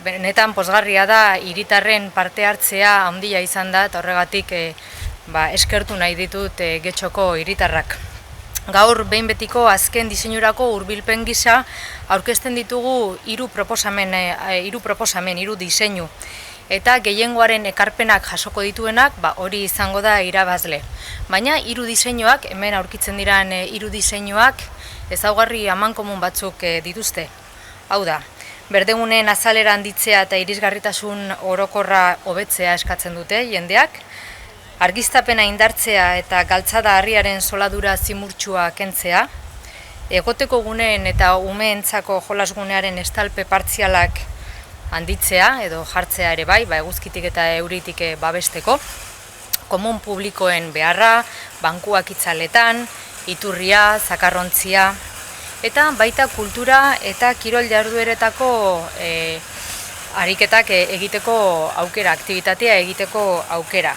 benetan pozgarria da hiritarren parte hartzea handia izan da eta horregatik eskertu nahi ditut Getxoko hiritarrak. Gaur behin betiko azken diseinurako hurbilpen gisa aurkezten ditugu hiru diseinu. Eta gehiengoaren ekarpenak jasoko dituenak, hori izango da irabazle. Baina hiru diseinuak, hemen aurkitzen diran hiru diseinuak, ezaugarri amankomun batzuk dituzte. Hau da, berdegunen azalera handitzea eta irisgarritasun orokorra hobetzea eskatzen dute jendeak, argiztapena indartzea eta galtzada harriaren soladura zimurtsua kentzea, egoteko guneen eta umeentzako jolasgunearen estalpe partzialak handitzea edo jartzea ere bai, eguzkitik eta euritik babesteko, komun publikoen beharra, bankuak itzaletan, iturria, zakarrontzia, eta baita kultura eta kirol jardueretako ariketak egiteko aukera, aktibitatea egiteko aukera.